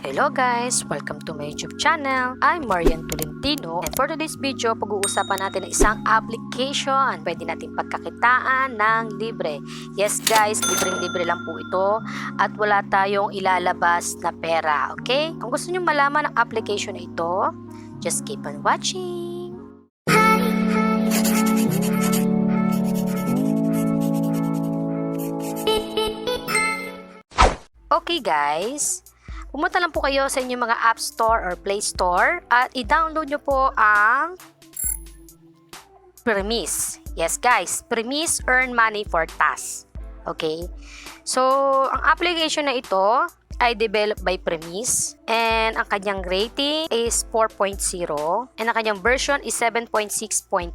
Hello guys! Welcome to my YouTube channel. I'm Tolentino, and for today's video, pag-uusapan natin ng isang application. Pwede natin pagkakitaan ng libre. Yes guys, libreng-libre lang po ito at wala tayong ilalabas na pera. Okay? Kung gusto nyo malaman ang application na ito, just keep on watching. Okay guys, pumunta lang po kayo sa inyong mga App Store or Play Store at i-download nyo po ang Premise. Yes guys, Premise Earn Money for Tasks. Okay? So, ang application na ito ay developed by Premise and ang kanyang rating is 4.0 and ang kanyang version is 7.6.1.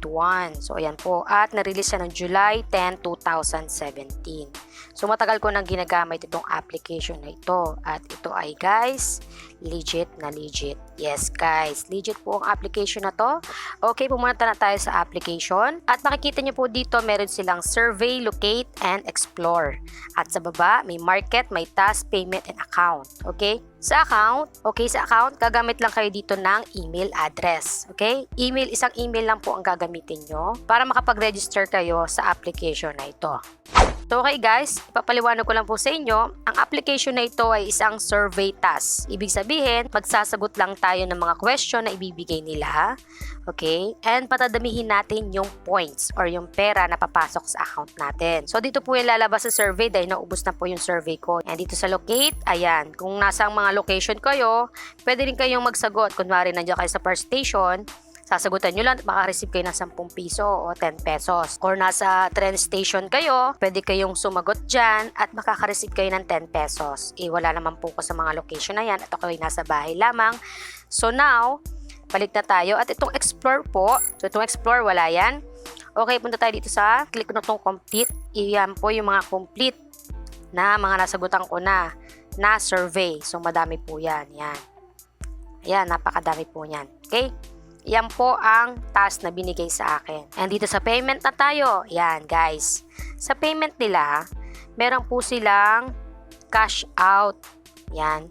So, ayan po. At na-release siya ng July 10, 2017. So, matagal ko nang ginagamit itong application na ito. At ito ay guys, legit na legit. Yes guys, legit po ang application na to. Okay, pumunta na tayo sa application. At makikita nyo po dito, meron silang survey, locate, and explore. At sa baba, may market, may task, payment, and account. Okay? Sa account, gagamit lang kayo dito ng email address. Okay? Isang email lang po ang gagamitin nyo para makapag-register kayo sa application na ito. So okay guys, ipapaliwanag ko lang po sa inyo, ang application na ito ay isang survey task. Ibig sabihin, magsasagot lang tayo ng mga question na ibibigay nila. Okay? And patadamihin natin yung points or yung pera na papasok sa account natin. So dito po yung lalabas sa survey dahil naubos na po yung survey ko. And dito sa locate, ayan, kung nasa mga location kayo, pwede rin kayong magsagot. Kunwari nandiyan kayo sa first station, sasagutan nyo lang at makareceive kayo ng 10 piso o 10 pesos. Or nasa train station kayo, pwede kayong sumagot dyan at makakareceive kayo ng 10 pesos. Wala naman po ko sa mga location na yan at ako ay nasa bahay lamang. So now, balik na tayo. At itong explore po, so itong explore wala yan. Okay, punta tayo dito sa, click na itong complete. Iyan po yung mga complete na mga nasagutan ko na survey. So madami po yan. Yan. Ayan, napakadami po yan. Okay? Yan po ang task na binigay sa akin. And dito sa payment na tayo. Yan guys. Sa payment nila, meron po silang cash out. Yan.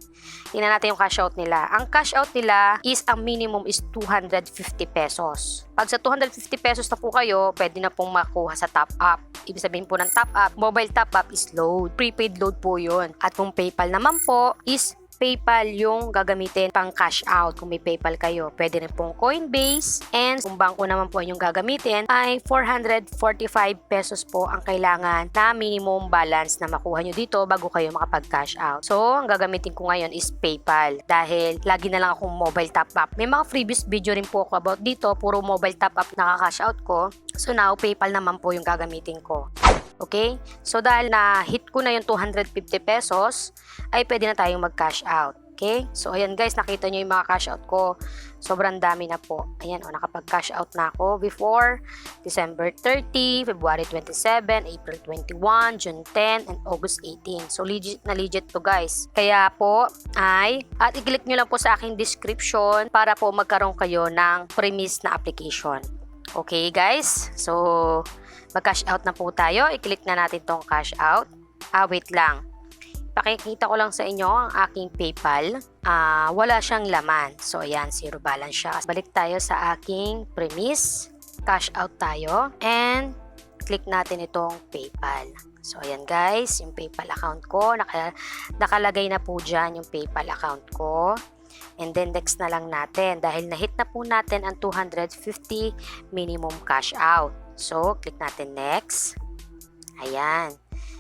Tingnan natin yung cash out nila. Ang cash out nila is, ang minimum is 250 pesos. Pag sa 250 pesos na po kayo, pwede na pong makuha sa top up. Ibig sabihin po ng top up, mobile top up is load. Prepaid load po yun. At kung PayPal naman po is PayPal yung gagamitin pang cash out. Kung may PayPal kayo, pwede rin pong Coinbase. And kung bangko naman po yung gagamitin, ay 445 pesos po ang kailangan na minimum balance na makuha nyo dito bago kayo makapag-cash out. So, ang gagamitin ko ngayon is PayPal dahil lagi na lang akong mobile top up. May mga previous video rin po ako about dito, puro mobile top up nakaka-cash out ko. So now, PayPal naman po yung gagamitin ko. Okay? So, dahil na-hit ko na yung 250 pesos, ay pwede na tayong mag-cash out. Okay? So, ayan guys, nakita nyo yung mga cash out ko. Sobrang dami na po. Ayan, nakapag-cash out na ako before December 30, February 27, April 21, June 10, and August 18. So, legit na legit to guys. Kaya po, at i-click nyo lang po sa aking description para po magkaroon kayo ng Premise na application. Okay guys? So, mag-cash out na po tayo. I-click na natin tong cash out. Wait lang. Pakikita ko lang sa inyo ang aking PayPal. Wala siyang laman. So, ayan, zero balance siya. Balik tayo sa aking Premise. Cash out tayo. And, click natin itong PayPal. So, ayan guys, yung PayPal account ko. Nakalagay na po dyan yung PayPal account ko. And then, next na lang natin. Dahil na-hit na po natin ang 250 minimum cash out. So, click natin next. Ayan.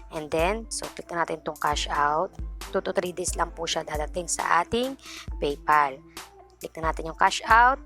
And then, so click na natin itong cash out. 2 to 3 days lang po siya dadating sa ating PayPal. Click na natin yung cash out.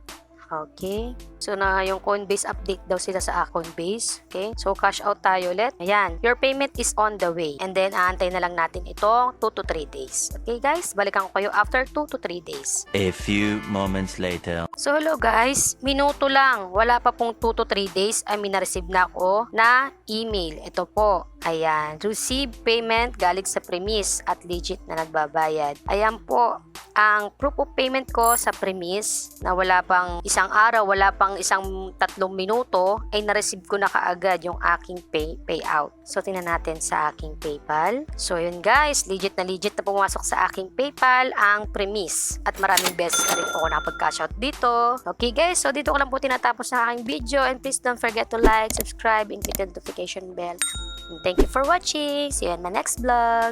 Okay. So, na yung Coinbase update daw sila sa Coinbase. Okay. So, cash out tayo ulit. Ayan. Your payment is on the way. And then, aantay na lang natin itong 2 to 3 days. Okay, guys? Balikan ko kayo after 2 to 3 days. A few moments later. So, hello guys. Minuto lang. Wala pa pong 2 to 3 days. I mean, na-receive na ako na email. Ito po. Ayan. Receive payment galing sa Premise at legit na nagbabayad. Ayan po. ang proof of payment ko sa premise na wala pang isang araw, wala pang isang 3 minuto, ay na-receive ko na kaagad yung aking payout. So, tingnan natin sa aking PayPal. So, yun guys, legit na pumasok sa aking PayPal ang premise. At maraming beses na rin po ako nakapag-cash out dito. Okay guys, so dito ko lang po tinatapos sa aking video. And please don't forget to like, subscribe, and click the notification bell. And thank you for watching. See you in my next vlog.